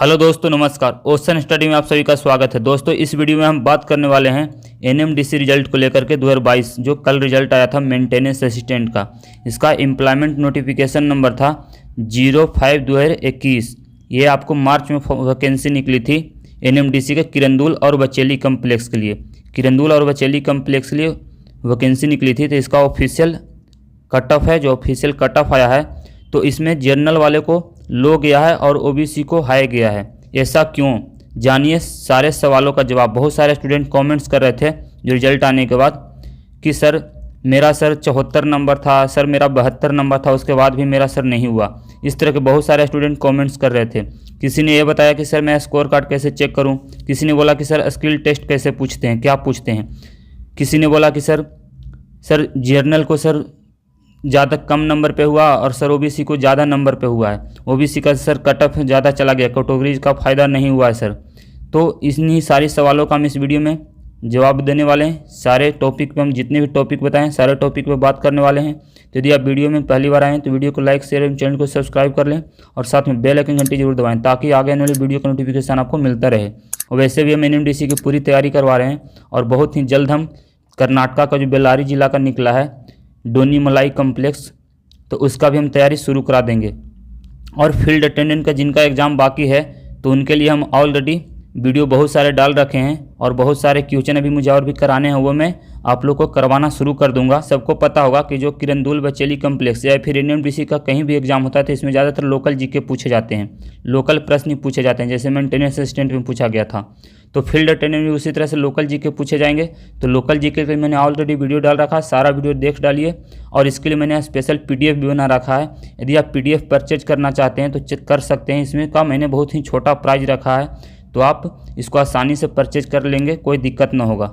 Hello दोस्तों, नमस्कार। Ocean study में आप सभी का स्वागत है। दोस्तों, इस वीडियो में हम बात करने वाले हैं एनएमडीसी रिजल्ट को लेकर के 2022 जो कल रिजल्ट आया था मेंटेनेंस असिस्टेंट का। इसका एम्प्लॉयमेंट नोटिफिकेशन नंबर था 05/2021। ये आपको मार्च में वैकेंसी निकली थी एनएमडीसी के किरंदुल और बचेली कम्प्लेक्स के लिए। किरंदुल और बचेली कम्प्लेक्स के लिए वैकेंसी निकली थी, तो इसका ऑफिशियल कट ऑफ है। जो ऑफिशियल कट ऑफ आया है तो इसमें जनरल वाले को लो गया है और ओबीसी को हाई गया है। ऐसा क्यों, जानिए सारे सवालों का जवाब। बहुत सारे स्टूडेंट कमेंट्स कर रहे थे जो रिजल्ट आने के बाद कि सर मेरा 74 नंबर था, सर मेरा 72 नंबर था, उसके बाद भी मेरा सर नहीं हुआ। इस तरह के बहुत सारे स्टूडेंट कमेंट्स कर रहे थे। किसी ने ये बताया कि सर मैं स्कोर कार्ड कैसे चेक करूं, किसी ने बोला कि सर स्किल टेस्ट कैसे पूछते हैं, क्या पूछते हैं। किसी ने बोला कि सर जर्नल को सर ज़्यादा कम नंबर पे हुआ और सर ओबीसी को ज़्यादा नंबर पे हुआ है, ओबीसी का सर कट ऑफ ज़्यादा चला गया, कैटेगरीज का फ़ायदा नहीं हुआ है सर। तो इन्हीं सारी सवालों का हम इस वीडियो में जवाब देने वाले हैं। सारे टॉपिक पे हम जितने भी टॉपिक बताएं सारे टॉपिक पे बात करने वाले हैं। तो यदि आप वीडियो में पहली बार आए हैं तो वीडियो को लाइक शेयर एवं चैनल को सब्सक्राइब कर लें और साथ में बेल आइकन घंटी जरूर दबाएं ताकि आगे आने वाली वीडियो का नोटिफिकेशन आपको मिलता रहे। और वैसे भी हम एनएमडीसी की पूरी तैयारी करवा रहे हैं और बहुत ही जल्द हम कर्नाटका का जो बेल्लारी जिला का निकला है डोनीमलाई कम्प्लेक्स, तो उसका भी हम तैयारी शुरू करा देंगे। और फील्ड अटेंडेंट का जिनका एग्ज़ाम बाकी है तो उनके लिए हम ऑलरेडी वीडियो बहुत सारे डाल रखे हैं और बहुत सारे क्वेश्चन अभी मुझे और भी कराने हैं, वो मैं आप लोग को करवाना शुरू कर दूंगा। सबको पता होगा कि जो किरंदुल बचेली कम्प्लेक्स या फिर एनएमडीसी का कहीं भी एग्जाम होता है तो इसमें ज़्यादातर लोकल जीके पूछे जाते हैं, लोकल प्रश्न पूछे जाते हैं, जैसे मेंटेनेंस असिस्टेंट में पूछा गया था। तो फील्ड अटेंडेंट भी उसी तरह से लोकल जीके पूछे जाएंगे। तो लोकल जीके के मैंने ऑलरेडी वीडियो डाल रखा है, सारा वीडियो देख डालिए। और इसके लिए मैंने स्पेशल पीडीएफ भी बना रखा है। यदि आप पीडीएफ परचेज करना चाहते हैं तो चेक कर सकते हैं। इसमें का मैंने बहुत ही छोटा प्राइस रखा है, तो आप इसको आसानी से परचेज कर लेंगे, कोई दिक्कत ना होगा।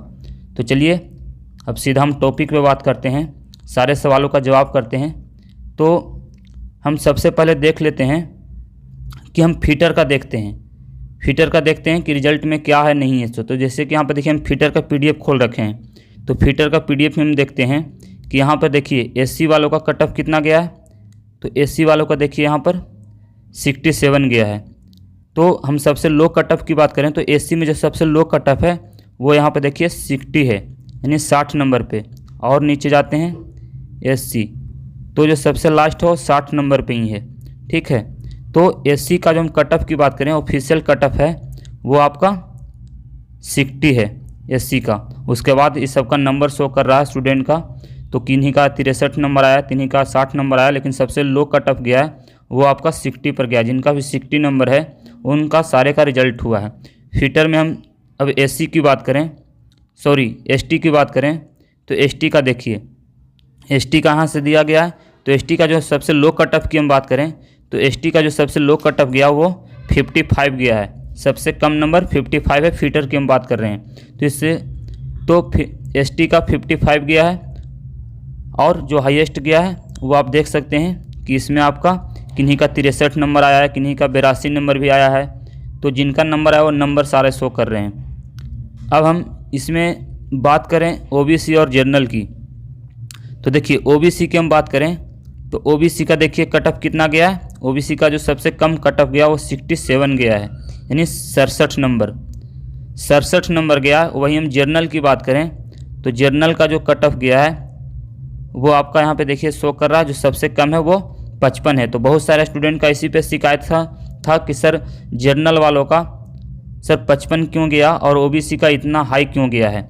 तो चलिए अब सीधा हम टॉपिक पे बात करते हैं, सारे सवालों का जवाब करते हैं। तो हम सबसे पहले देख लेते हैं कि हम फीटर का देखते हैं। फीटर का देखते हैं कि रिजल्ट में क्या है नहीं है। तो जैसे कि यहाँ पर देखिए हम फीटर का पीडीएफ खोल रखे हैं। तो फीटर का पीडीएफ में हम देखते हैं कि यहाँ पर देखिए एससी वालों का कट ऑफ कितना गया है। तो एससी वालों का देखिए यहाँ पर 67 गया है। तो हम सबसे लो कट ऑफ की बात करें तो एससी में जो सबसे लो कट ऑफ है वो यहाँ पर देखिए 60 है, यानी 60 नंबर पे। और नीचे जाते हैं एससी, तो जो सबसे लास्ट हो 60 नंबर पे ही है, ठीक है। तो एससी का जो हम कट ऑफ की बात करें ऑफिशियल कट ऑफ है वो आपका 60 है एससी का। उसके बाद इस सबका नंबर शो कर रहा है स्टूडेंट का। तो किन्हीं का 63 नंबर आया, किन्हीं का 60 नंबर आया, लेकिन सबसे लो कट ऑफ गया है वो आपका 60 पर गया। जिनका भी 60 नंबर है उनका सारे का रिजल्ट हुआ है। फीटर में हम अब एससी की बात करें, सॉरी एसटी की बात करें तो एसटी का देखिए एसटी कहाँ से दिया गया है। तो एसटी का जो सबसे लो कट ऑफ की हम बात करें तो एसटी का जो सबसे लो कट ऑफ गया वो 55 गया है। सबसे कम नंबर 55 है, फीटर की हम बात कर रहे हैं। तो इससे तो एसटी का 55 गया है। और जो हाईएस्ट गया है वो आप देख सकते हैं कि इसमें आपका किन्हीं का 63 नंबर आया है, किन्हीं का 82 नंबर भी आया है। तो जिनका नंबर आया वो नंबर सारे शो कर रहे हैं। अब हम इसमें बात करें ओबीसी और जनरल की, तो देखिए ओबीसी की हम बात करें तो ओबीसी का देखिए कट ऑफ कितना गया है। ओबीसी का जो सबसे कम कट ऑफ गया वो 67 गया है, यानी 67 नंबर गया। वही हम जर्नल की बात करें तो जर्नल का जो कट ऑफ गया है वो आपका यहाँ पे देखिए शो कर रहा है, जो सबसे कम है वो 55 है। तो बहुत सारे स्टूडेंट का इसी पे शिकायत था कि सर जर्नल वालों का सर 55 क्यों गया और ओबीसी का इतना हाई क्यों गया है।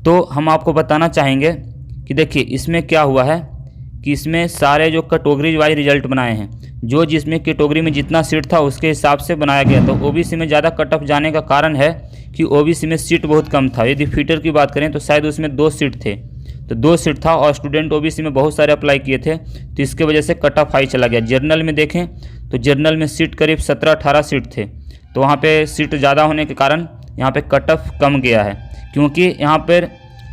तो हम आपको बताना चाहेंगे कि देखिए इसमें क्या हुआ है कि इसमें सारे जो कैटेगरी वाइज रिजल्ट बनाए हैं, जो जिसमें कैटेगरी में जितना सीट था उसके हिसाब से बनाया गया। तो ओबीसी में ज़्यादा कट ऑफ जाने का कारण है कि ओबीसी में सीट बहुत कम था। यदि फीटर की बात करें तो शायद उसमें 2 सीट थे, तो 2 सीट था और स्टूडेंट ओबीसी में बहुत सारे अप्लाई किए थे, तो इसके वजह से कट ऑफ हाई चला गया। जर्नल में देखें तो जर्नल में सीट करीब 17-18 सीट थे, तो वहाँ पे सीट ज़्यादा होने के कारण यहाँ पे कट ऑफ कम गया है। क्योंकि यहाँ पर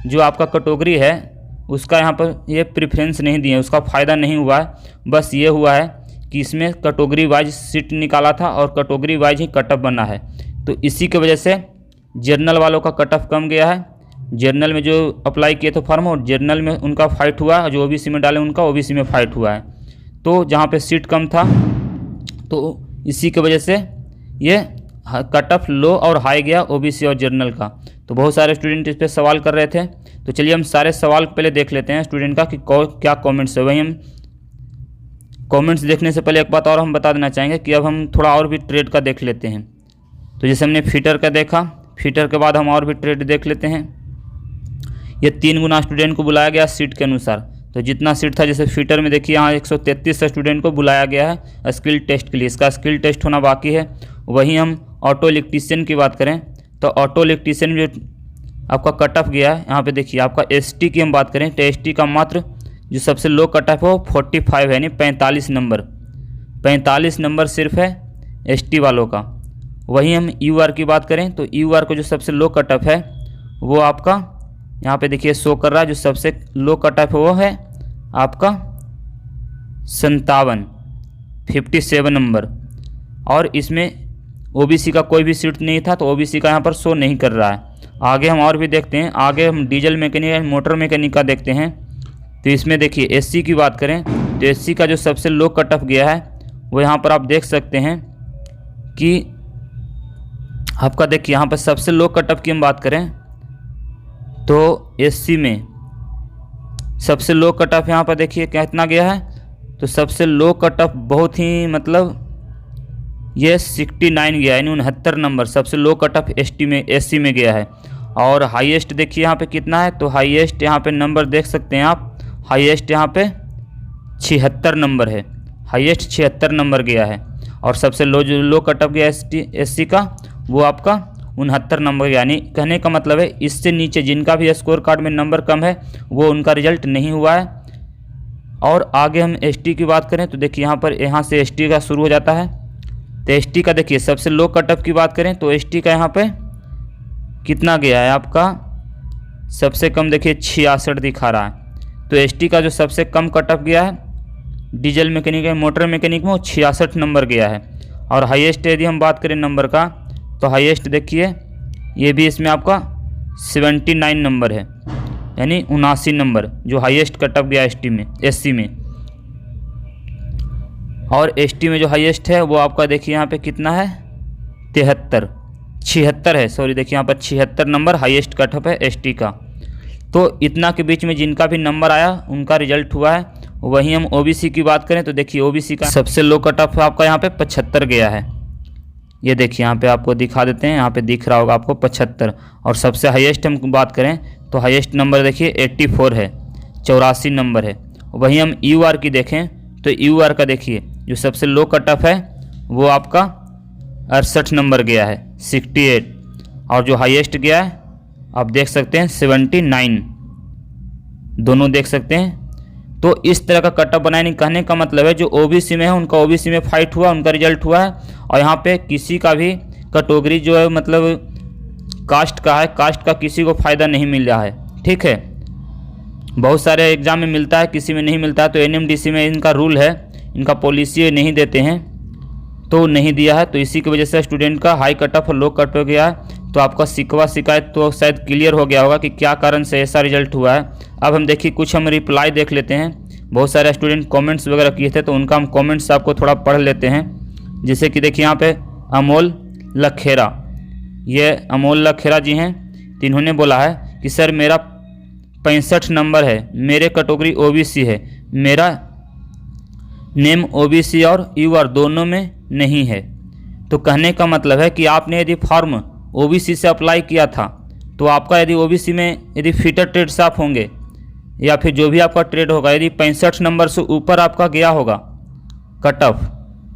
जो आपका कैटेगरी है उसका यहाँ पर ये प्रेफरेंस नहीं दिए, उसका फ़ायदा नहीं हुआ है। बस ये हुआ है कि इसमें कैटेगरी वाइज सीट निकाला था और कैटेगरी वाइज ही कट ऑफ बना है। तो इसी की वजह से जर्नल वालों का कट ऑफ कम गया है। जर्नल में जो अप्लाई किए थे फॉर्म और जर्नल में उनका फाइट हुआ है, जो ओबीसी में डाले उनका ओबीसी में फाइट हुआ है। तो जहाँ पे सीट कम था तो इसी की वजह से ये कट ऑफ लो और हाई गया ओबीसी और जनरल का। तो बहुत सारे स्टूडेंट इस पर सवाल कर रहे थे। तो चलिए हम सारे सवाल पहले देख लेते हैं स्टूडेंट का कि क्या कमेंट्स है। वही हम कमेंट्स देखने से पहले एक बात और हम बता देना चाहेंगे कि अब हम थोड़ा और भी ट्रेड का देख लेते हैं। तो जैसे हमने फीटर का देखा, फीटर के बाद हम और भी ट्रेड देख लेते हैं। ये 3 गुना स्टूडेंट को बुलाया गया सीट के अनुसार। तो जितना सीट था, जैसे फीटर में देखिए यहाँ 133 स्टूडेंट को बुलाया गया है स्किल टेस्ट के लिए। इसका स्किल टेस्ट होना बाकी है। वहीं हम ऑटो इलेक्ट्रीशियन की बात करें तो ऑटो इलेक्ट्रीशियन में आपका कट ऑफ गया है। यहाँ पे देखिए आपका एसटी की हम बात करें तो एसटी का मात्र जो सबसे लो कट ऑफ है वो 45 है, यानी 45 नंबर। 45 नंबर सिर्फ है एसटी वालों का। वहीं हम यूआर की बात करें तो यूआर को जो सबसे लो कट ऑफ है वो आपका यहाँ पे देखिए शो कर रहा है। जो सबसे लो कट ऑफ है वो है आपका 57 नंबर। और इसमें ओबीसी का कोई भी सीट नहीं था, तो ओबीसी का यहाँ पर शो नहीं कर रहा है। आगे हम और भी देखते हैं। आगे हम डीजल मैकेनिक मोटर मैकेनिक का देखते हैं। तो इसमें देखिए एससी की बात करें तो एससी का जो सबसे लो कट ऑफ गया है वो यहाँ पर आप देख सकते हैं कि आपका देखिए यहाँ पर सबसे लो कट ऑफ की हम बात करें तो एससी में सबसे लो कट ऑफ यहाँ पर देखिए कितना गया है। तो सबसे लो कट ऑफ बहुत ही मतलब ये 69 गया है, यानी 69 नंबर सबसे लो कट ऑफ एससी में गया है। और हाईएस्ट देखिए यहाँ पे कितना है। तो हाईएस्ट यहाँ पे नंबर देख सकते हैं आप, हाईएस्ट यहाँ पे 76 नंबर है। हाईएस्ट 76 नंबर गया है। और सबसे लो जो लो कट ऑफ गया एससी का वो आपका 69 नंबर, यानी कहने का मतलब है इससे नीचे जिनका भी स्कोर कार्ड में नंबर कम है वो उनका रिजल्ट नहीं हुआ है। और आगे हम एसटी की बात करें तो देखिए यहाँ से एसटी का शुरू हो जाता है। तो एसटी का देखिए सबसे लो कट ऑफ की बात करें तो एसटी का यहाँ पे कितना गया है आपका, सबसे कम देखिए 66 दिखा रहा है। तो एसटी का जो सबसे कम कट ऑफ गया है डीजल मैकेनिक है, मोटर मैकेनिक में वो 66 नंबर गया है। और हाईएस्ट यदि हम बात करें नंबर का तो हाईएस्ट देखिए ये भी इसमें आपका 79 नंबर है, यानी 79 नंबर जो हाईएस्ट कट ऑफ गया एससी में। और एसटी में जो हाईएस्ट है वो आपका देखिए यहाँ पे कितना है 76 है, सॉरी देखिए यहाँ पर 76 नंबर हाईएस्ट कट ऑफ है एसटी का। तो इतना के बीच में जिनका भी नंबर आया उनका रिजल्ट हुआ है। वहीं हम ओबीसी की बात करें तो देखिए ओबीसी का सबसे लो कट ऑफ आपका यहाँ पे 75 गया है। ये देखिए यहाँ पे आपको दिखा देते हैं, यहाँ पे दिख रहा होगा आपको 75। और सबसे हाईएस्ट हम बात करें तो हाईएस्ट नंबर देखिए 84 है, 84 नंबर है। वहीं हम यूआर की देखें तो यूआर का देखिए जो सबसे लो कट ऑफ है वो आपका 68 नंबर गया है, 68। और जो हाईएस्ट गया है आप देख सकते हैं 79, दोनों देख सकते हैं। तो इस तरह का कट ऑफ बनाने कहने का मतलब है जो ओबीसी में है उनका ओबीसी में फाइट हुआ, उनका रिजल्ट हुआ है। और यहाँ पे किसी का भी कैटेगरी जो है मतलब कास्ट का है, कास्ट का किसी को फ़ायदा नहीं मिल रहा है, ठीक है। बहुत सारे एग्जाम में मिलता है, किसी में नहीं मिलता है। तो एनएमडीसी में इनका रूल है, इनका पॉलिसी नहीं देते हैं तो नहीं दिया है। तो इसी की वजह से स्टूडेंट का हाई कट ऑफ और लो कट हो गया है। तो आपका शिकायत तो शायद क्लियर हो गया होगा कि क्या कारण से ऐसा रिजल्ट हुआ है। अब हम देखिए कुछ हम रिप्लाई देख लेते हैं। बहुत सारे स्टूडेंट कमेंट्स वगैरह किए थे तो उनका हम कमेंट्स आपको थोड़ा पढ़ लेते हैं। जैसे कि देखिए यहाँ पे अमोल लखेरा, ये अमोल लखेरा जी हैं। तो इन्होंने बोला है कि सर मेरा 65 नंबर है, मेरे कैटेगरी ओबीसी है, मेरा नेम ओबीसी और यूआर दोनों में नहीं है। तो कहने का मतलब है कि आपने यदि फॉर्म ओबीसी से अप्लाई किया था तो आपका यदि ओबीसी में यदि फीटर ट्रेड से आप होंगे या फिर जो भी आपका ट्रेड होगा यदि 65 नंबर से ऊपर आपका गया होगा कट ऑफ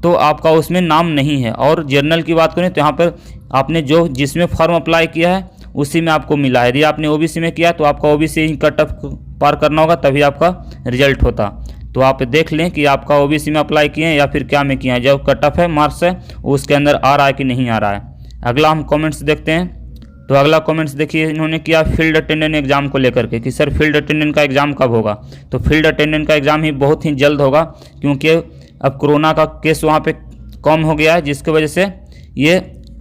तो आपका उसमें नाम नहीं है। और जर्नल की बात करें तो यहाँ पर आपने जिसमें फॉर्म अप्लाई किया है उसी में आपको मिला है। यदि आपने ओबीसी में किया तो आपका ओबीसी कट ऑफ पार करना होगा तभी आपका रिजल्ट होता। तो आप देख लें कि आपका ओबीसी में अप्लाई किए हैं या फिर क्या में किए हैं, जो कट ऑफ है मार्क्स है उसके अंदर आ रहा है कि नहीं आ रहा है। अगला हम कमेंट्स देखते हैं। तो अगला कमेंट्स देखिए इन्होंने किया फील्ड अटेंडेंट एग्जाम को लेकर के कि सर फील्ड अटेंडेंट का एग्ज़ाम कब होगा। तो फील्ड अटेंडेंट का एग्ज़ाम ही बहुत ही जल्द होगा, क्योंकि अब कोरोना का केस वहाँ पे कम हो गया है, जिसकी वजह से ये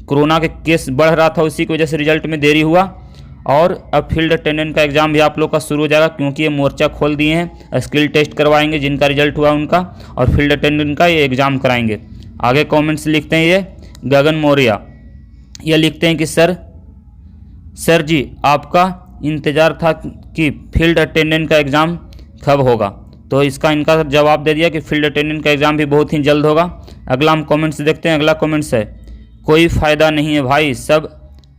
कोरोना के केस बढ़ रहा था, उसी की वजह से रिजल्ट में देरी हुआ। और अब फील्ड अटेंडेंट का एग्ज़ाम भी आप लोग का शुरू हो जाएगा, क्योंकि ये मोर्चा खोल दिए हैं, स्किल टेस्ट करवाएंगे जिनका रिजल्ट हुआ उनका, और फील्ड अटेंडेंट का ये एग्ज़ाम कराएंगे। आगे कमेंट्स लिखते हैं ये गगन मौर्य, ये लिखते हैं कि सर जी आपका इंतज़ार था कि फील्ड अटेंडेंट का एग्ज़ाम कब होगा। तो इसका इनका जवाब दे दिया कि फील्ड अटेंडेंट का एग्ज़ाम भी बहुत ही जल्द होगा। अगला हम कमेंट्स देखते हैं। अगला कमेंट्स है, कोई फ़ायदा नहीं है भाई, सब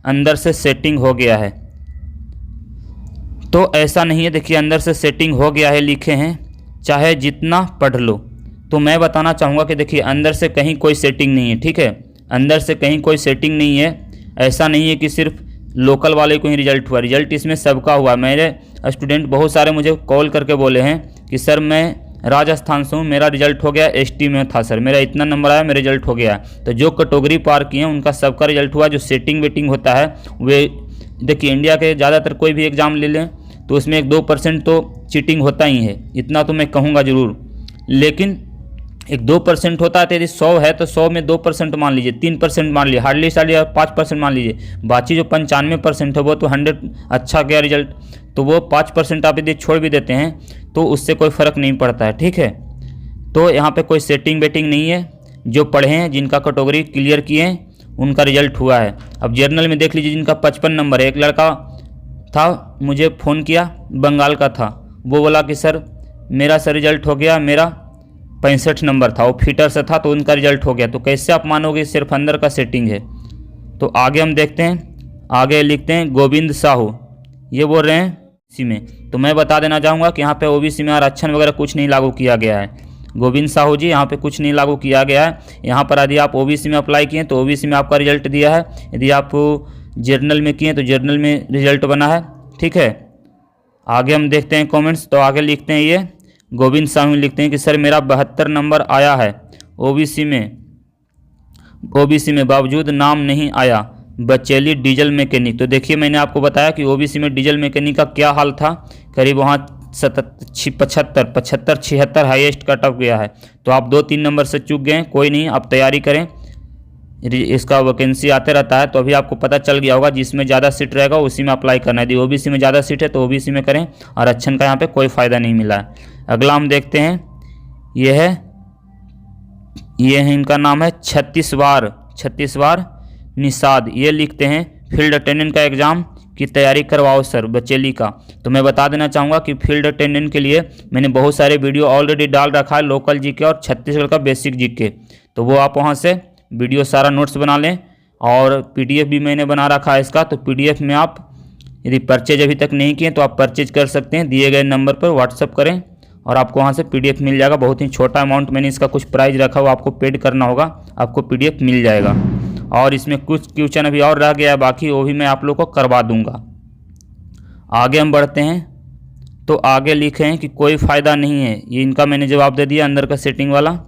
अंदर से सेटिंग हो गया है। तो ऐसा नहीं है, देखिए अंदर से सेटिंग हो गया है लिखे हैं, चाहे जितना पढ़ लो। तो मैं बताना चाहूँगा कि देखिए अंदर से कहीं कोई सेटिंग नहीं है, ठीक है, अंदर से कहीं कोई सेटिंग नहीं है। ऐसा नहीं है कि सिर्फ लोकल वाले को ही रिजल्ट हुआ, रिजल्ट इसमें सबका हुआ। मेरे स्टूडेंट बहुत सारे मुझे कॉल करके बोले हैं कि सर मैं राजस्थान से हूँ, मेरा रिजल्ट हो गया ST में था सर, मेरा इतना नंबर आया, मेरा रिजल्ट हो गया। तो जो कैटेगरी पार किए हैं उनका सबका रिजल्ट हुआ। जो सेटिंग वेटिंग होता है वे देखिए इंडिया के ज़्यादातर कोई भी एग्ज़ाम ले लें तो उसमें 1-2% तो चीटिंग होता ही है, इतना तो मैं कहूँगा ज़रूर। लेकिन 1-2% होता है, तो यदि 100 है तो 100 में 2% मान लीजिए, 3% मान लीजिए, हार्डली 5% मान लीजिए। बाकी जो 95% है वो तो 100 अच्छा गया रिजल्ट, तो वो 5% आप यदि छोड़ भी देते हैं तो उससे कोई फ़र्क नहीं पड़ता है, ठीक है। तो यहाँ पे कोई सेटिंग वेटिंग नहीं है, जो पढ़े हैं जिनका कैटेगरी क्लियर किए हैं उनका रिजल्ट हुआ है। अब जर्नल में देख लीजिए जिनका 55 नंबर है। एक लड़का था, मुझे फ़ोन किया, बंगाल का था, वो बोला कि सर मेरा रिजल्ट हो गया, मेरा 65 नंबर था, वो फिटर से था, तो उनका रिजल्ट हो गया। तो कैसे आप मानोगे सिर्फ अंदर का सेटिंग है। तो आगे हम देखते हैं, आगे लिखते हैं गोविंद साहू, ये बोल रहे हैं OBC में। तो मैं बता देना चाहूँगा कि यहाँ पे OBC में आरक्षण वगैरह कुछ नहीं लागू किया गया है। गोविंद साहू जी, यहाँ पे कुछ नहीं लागू किया गया है। यहाँ पर यदि आप OBC में अप्लाई किए तो OBC में आपका रिजल्ट दिया है, यदि आप जर्नल में किए तो जर्नल में रिजल्ट बना है, ठीक है। आगे हम देखते हैं कमेंट्स। तो आगे लिखते हैं, ये गोविंद साहू लिखते हैं कि सर मेरा 72 नंबर आया है OBC में बावजूद नाम नहीं आया, बचेली डीजल मैकेनिक। तो देखिए मैंने आपको बताया कि OBC में डीजल मैकेनिक का क्या हाल था, करीब वहाँ 75-76 हाईएस्ट कट ऑफ गया है। तो आप 2-3 नंबर से चूक गए, कोई नहीं, आप तैयारी करें, इसका वैकेंसी आते रहता है। तो अभी आपको पता चल गया होगा, जिसमें ज़्यादा सीट रहेगा उसी में अप्लाई करना है। यदि OBC में ज़्यादा सीट है तो OBC में करें, आरक्षण का यहाँ पे कोई फ़ायदा नहीं मिला है। अगला हम देखते हैं, ये है इनका नाम है छत्तीसवार निषाद, ये लिखते हैं फील्ड अटेंडेंट का एग्ज़ाम की तैयारी करवाओ सर, बचेली का। तो मैं बता देना चाहूँगा कि फील्ड अटेंडेंट के लिए मैंने बहुत सारे वीडियो ऑलरेडी डाल रखा है, लोकल GK और छत्तीसगढ़ का बेसिक GK। तो वो आप वहाँ से वीडियो सारा नोट्स बना लें, और PDF भी मैंने बना रखा है इसका। तो PDF में आप यदि परचेज अभी तक नहीं किए तो आप परचेज कर सकते हैं, दिए गए नंबर पर व्हाट्सअप करें और आपको वहाँ से PDF मिल जाएगा। बहुत ही छोटा अमाउंट मैंने इसका कुछ प्राइस रखा हुआ, आपको पेड करना होगा, आपको PDF मिल जाएगा। और इसमें कुछ क्वेश्चन अभी और रह गया है बाकी, वो भी मैं आप लोग को करवा दूंगा। आगे हम बढ़ते हैं। तो आगे लिखे हैं कि कोई फ़ायदा नहीं है, ये इनका मैंने जवाब दे दिया अंदर का सेटिंग वाला।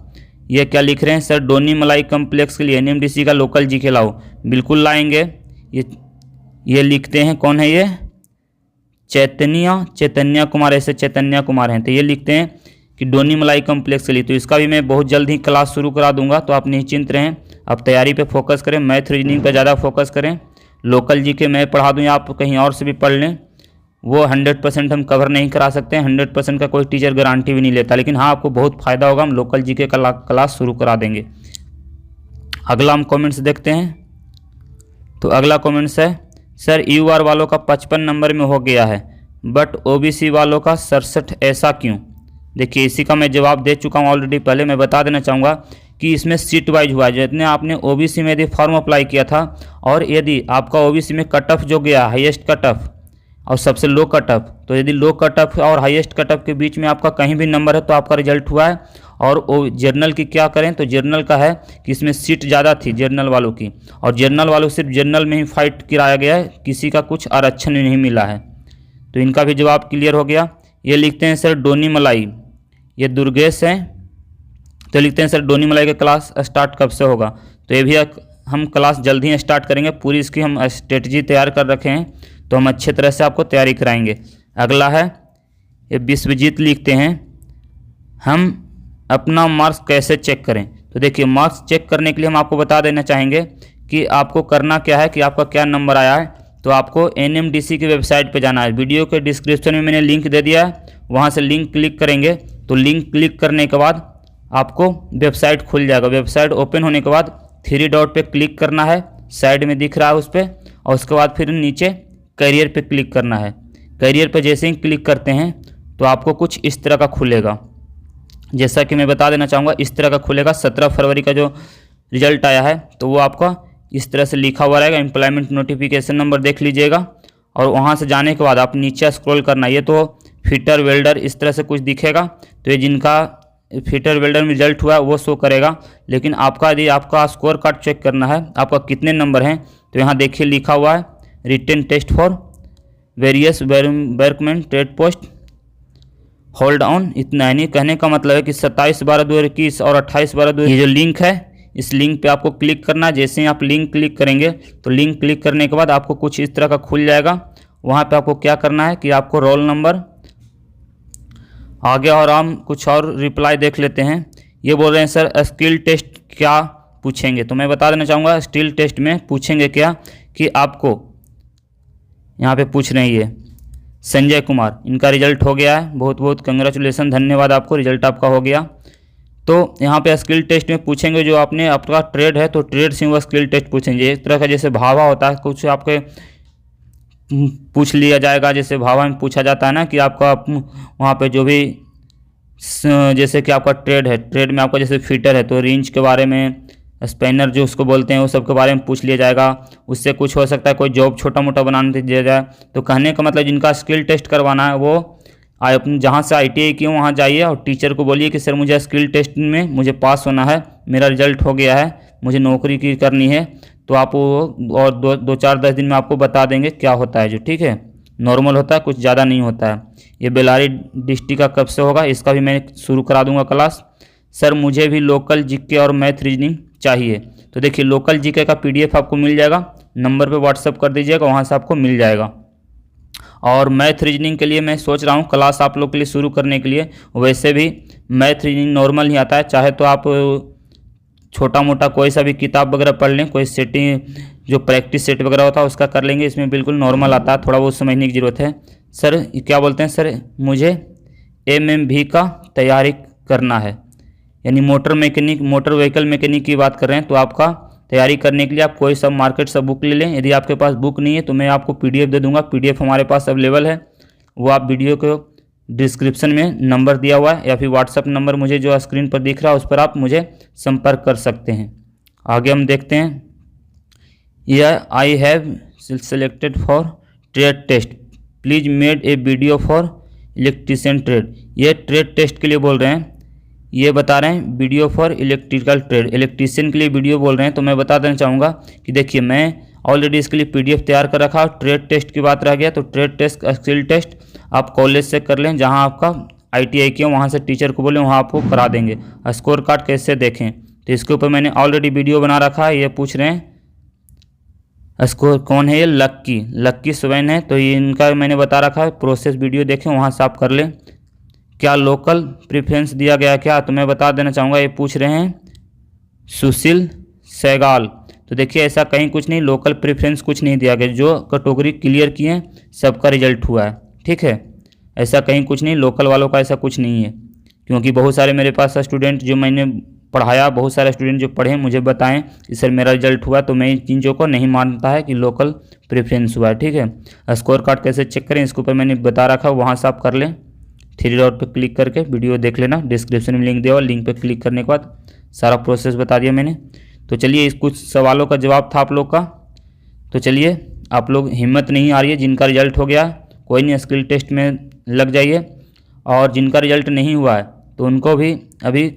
ये क्या लिख रहे हैं, सर डोनी मलाई कम्प्लेक्स के लिए NMDC का लोकल GK लाओ। बिल्कुल लाएंगे। ये लिखते हैं, कौन है ये, चैतन्य कुमार, ऐसे चैतन्य कुमार हैं। तो ये लिखते हैं कि डोनी मलाई कम्प्लेक्स के लिए। तो इसका भी मैं बहुत जल्द ही क्लास शुरू करा दूंगा, तो आप निश्चिंत रहें, आप तैयारी पे फोकस करें, मैथ रीजनिंग पे ज़्यादा फोकस करें। लोकल GK मैं पढ़ा दूँ या आप कहीं और से भी पढ़ लें, वो 100% हम कवर नहीं करा सकते हैं, 100% का कोई टीचर गारंटी भी नहीं लेता। लेकिन हाँ, आपको बहुत फ़ायदा होगा, हम लोकल GK का क्लास शुरू करा देंगे। अगला हम कमेंट्स देखते हैं। तो अगला कमेंट्स है, सर UR वालों का 55 नंबर में हो गया है बट OBC वालों का 67, ऐसा क्यों। देखिए इसी का मैं जवाब दे चुका हूँ ऑलरेडी। पहले मैं बता देना चाहूँगा कि इसमें सीट वाइज हुआ है। जितने आपने OBC में यदि फॉर्म अप्लाई किया था और यदि आपका OBC में कट ऑफ जो गया, हाईएस्ट कट ऑफ और सबसे लो कट ऑफ, तो यदि लो कट ऑफ और हाईएस्ट कट ऑफ के बीच में आपका कहीं भी नंबर है तो आपका रिजल्ट हुआ है। और जर्नल की क्या करें, तो जर्नल का है कि इसमें सीट ज़्यादा थी जर्नल वालों की, और जर्नल वालों सिर्फ जर्नल में ही फाइट कराया गया है, किसी का कुछ आरक्षण नहीं मिला है। तो इनका भी जवाब क्लियर हो गया। ये लिखते हैं सर डोनी मलाई, ये दुर्गेश हैं। तो लिखते हैं सर डोनी मलाई का क्लास स्टार्ट कब से होगा। तो ये भी हम क्लास जल्द ही स्टार्ट करेंगे, पूरी इसकी हम स्ट्रेटजी तैयार कर रखे हैं, तो हम अच्छे तरह से आपको तैयारी कराएंगे। अगला है ये विश्वजीत, लिखते हैं हम अपना मार्क्स कैसे चेक करें। तो देखिए मार्क्स चेक करने के लिए हम आपको बता देना चाहेंगे कि आपको करना क्या है, कि आपका क्या नंबर आया है। तो आपको NMDC की वेबसाइट पे जाना है। वीडियो के डिस्क्रिप्शन में मैंने लिंक दे दिया है, वहाँ से लिंक क्लिक करेंगे। तो लिंक क्लिक करने के बाद आपको वेबसाइट खुल जाएगा। वेबसाइट ओपन होने के बाद 3 डॉट पे क्लिक करना है, साइड में दिख रहा है उस पर, और उसके बाद फिर नीचे करियर पे क्लिक करना है। करियर पे जैसे ही क्लिक करते हैं तो आपको कुछ इस तरह का खुलेगा। जैसा कि मैं बता देना चाहूँगा, इस तरह का खुलेगा। 17 फरवरी का जो रिजल्ट आया है तो वो आपका इस तरह से लिखा हुआ रहेगा। एम्प्लॉयमेंट नोटिफिकेशन नंबर देख लीजिएगा, और वहाँ से जाने के बाद आप नीचे स्क्रॉल करना। ये तो फिटर वेल्डर इस तरह से कुछ दिखेगा, तो ये जिनका फिटर वेल्डर में रिजल्ट हुआ है वो शो करेगा। लेकिन आपका यदि आपका स्कोर कार्ड चेक करना है, आपका कितने नंबर हैं, तो यहाँ देखिए लिखा हुआ है written test for various workmen trade post hold on. इतना नहीं कहने का मतलब है कि 27/12/2021 और 28/12/2021 ये जो लिंक है, इस लिंक पे आपको क्लिक करना है। जैसे ही आप लिंक क्लिक करेंगे तो लिंक क्लिक करने के बाद आपको कुछ इस तरह का खुल जाएगा। वहाँ पे आपको क्या करना है कि आपको रोल नंबर आगे, और हम कुछ और रिप्लाई देख लेते हैं। ये बोल रहे हैं सर स्किल टेस्ट क्या पूछेंगे, तो मैं बता देना चाहूँगा स्किल टेस्ट में पूछेंगे क्या कि आपको यहाँ पे पूछ रहे हैं ये संजय कुमार, इनका रिजल्ट हो गया है, बहुत बहुत कंग्रेचुलेसन, धन्यवाद आपको, रिजल्ट आपका हो गया। तो यहाँ पे स्किल टेस्ट में पूछेंगे जो आपने आपका ट्रेड है तो ट्रेड से वो स्किल टेस्ट पूछेंगे। इस तरह का जैसे भावा होता है, कुछ आपके पूछ लिया जाएगा। जैसे भावा में पूछा जाता है ना कि आपका वहाँ पे जो भी जैसे कि आपका ट्रेड है, ट्रेड में आपका जैसे फिटर है तो रेंज के बारे में, स्पेनर जो उसको बोलते हैं वो सब के बारे में पूछ लिया जाएगा। उससे कुछ हो सकता है कोई जॉब छोटा मोटा बनाने दिया जाए। तो कहने का मतलब जिनका स्किल टेस्ट करवाना है वो अपने जहाँ से ITI किए वहाँ जाइए और टीचर को बोलिए कि सर मुझे स्किल टेस्ट में मुझे पास होना है, मेरा रिजल्ट हो गया है, मुझे नौकरी की करनी है। तो आप वो और 2-4-10 दिन में आपको बता देंगे क्या होता है। जो ठीक है नॉर्मल होता है, कुछ ज़्यादा नहीं होता है। ये बेल्लारी डिस्ट्रिक्ट का कब से होगा, इसका भी मैं शुरू करा दूंगा क्लास। सर मुझे भी लोकल जीके और मैथ रीजनिंग चाहिए। तो देखिए लोकल जीके का PDF आपको मिल जाएगा, नंबर पे व्हाट्सअप कर दीजिएगा, वहाँ से आपको मिल जाएगा। और मैथ रीजनिंग के लिए मैं सोच रहा हूँ क्लास आप लोग के लिए शुरू करने के लिए। वैसे भी मैथ रीजनिंग नॉर्मल ही आता है, चाहे तो आप छोटा मोटा कोई सा भी किताब वगैरह पढ़ लें, कोई सेटिंग जो प्रैक्टिस सेट वगैरह होता है उसका कर लेंगे। इसमें बिल्कुल नॉर्मल आता है, थोड़ा बहुत समझने की ज़रूरत है। सर क्या बोलते हैं सर, मुझे MMV का तैयारी करना है, यानी motor mechanic, motor vehicle mechanic की बात कर रहे हैं। तो आपका तैयारी करने के लिए आप कोई सा मार्केट से बुक ले लें। यदि आपके पास बुक नहीं है तो मैं आपको PDF दे दूंगा, PDF हमारे पास अवेलेबल है। वो आप वीडियो को डिस्क्रिप्शन में नंबर दिया हुआ है या फिर व्हाट्सअप नंबर मुझे जो स्क्रीन पर दिख रहा है उस पर आप मुझे संपर्क कर सकते हैं। आगे हम देखते हैं। यह I have selected for trade test, please made a video for electrician trade. ये ट्रेड टेस्ट के लिए बोल रहे हैं, ये बता रहे हैं video for electrical trade, electrician के लिए वीडियो बोल रहे हैं। तो मैं बता देना चाहूँगा कि देखिए मैं ऑलरेडी इसके लिए PDF तैयार कर रखा। ट्रेड टेस्ट की बात रह गया तो ट्रेड टेस्ट स्किल टेस्ट आप कॉलेज से कर लें, जहां आपका ITI किया वहां से टीचर को बोलें, वहां आपको करा देंगे। स्कोर कार्ड कैसे देखें तो इसके ऊपर मैंने ऑलरेडी वीडियो बना रखा है। ये पूछ रहे हैं स्कोर कौन है, ये लक्की स्वैन है, तो ये इनका मैंने बता रखा है। प्रोसेस वीडियो देखें, वहाँ से आप कर लें। क्या लोकल प्रेफरेंस दिया गया क्या, तो मैं बता देना चाहूँगा। ये पूछ रहे हैं सुशील सहगाल, तो देखिए ऐसा कहीं कुछ नहीं, लोकल प्रेफरेंस कुछ नहीं दिया गया। जो कैटेगरी क्लियर किए हैं सबका रिजल्ट हुआ है, ठीक है। ऐसा कहीं कुछ नहीं, लोकल वालों का ऐसा कुछ नहीं है, क्योंकि बहुत सारे मेरे पास स्टूडेंट जो मैंने पढ़ाया, बहुत सारे स्टूडेंट जो पढ़े मुझे बताएं कि सर मेरा रिजल्ट हुआ, तो मैं इन चीज़ों को नहीं मानता है कि लोकल प्रेफरेंस हुआ है, ठीक है। स्कोर कार्ड कैसे चेक करें इसके ऊपर मैंने बता रखा है, वहाँ से आप कर लें। 3 डॉट पर क्लिक करके वीडियो देख लेना, डिस्क्रिप्शन में लिंक दिया हुआ, लिंक पर क्लिक करने के बाद सारा प्रोसेस बता दिया मैंने। तो चलिए इस कुछ सवालों का जवाब था आप लोग का। तो चलिए आप लोग हिम्मत नहीं आ रही है, जिनका रिजल्ट हो गया कोई नहीं, स्किल टेस्ट में लग जाइए। और जिनका रिजल्ट नहीं हुआ है तो उनको भी अभी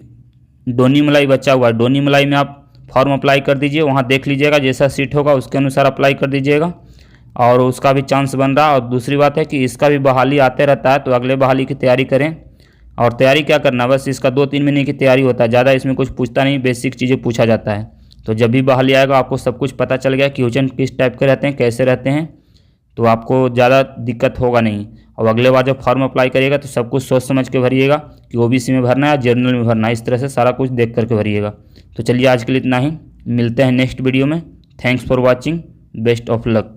डोनी मलाई बचा हुआ है, डोनी मलाई में आप फॉर्म अप्लाई कर दीजिए, वहाँ देख लीजिएगा जैसा सीट होगा उसके अनुसार अप्लाई कर दीजिएगा, और उसका भी चांस बन रहा है। और दूसरी बात है कि इसका भी बहाली आते रहता है, तो अगले बहाली की तैयारी करें। और तैयारी क्या करना, बस इसका 2-3 महीने की तैयारी होता है, ज़्यादा इसमें कुछ पूछता नहीं, बेसिक चीज़ें पूछा जाता है। तो जब भी बहाली आएगा आपको सब कुछ पता चल गया, क्वेश्चन किस टाइप के रहते हैं, कैसे रहते हैं, तो आपको ज़्यादा दिक्कत होगा नहीं। और अगले बार जब फॉर्म अप्लाई करिएगा तो सब कुछ सोच समझ के भरिएगा कि OBC में भरना है या जनरल में भरना है, इस तरह से सारा कुछ देख करके भरिएगा। तो चलिए आज के लिए इतना ही, मिलते हैं नेक्स्ट वीडियो में। Thanks for watching, best of luck.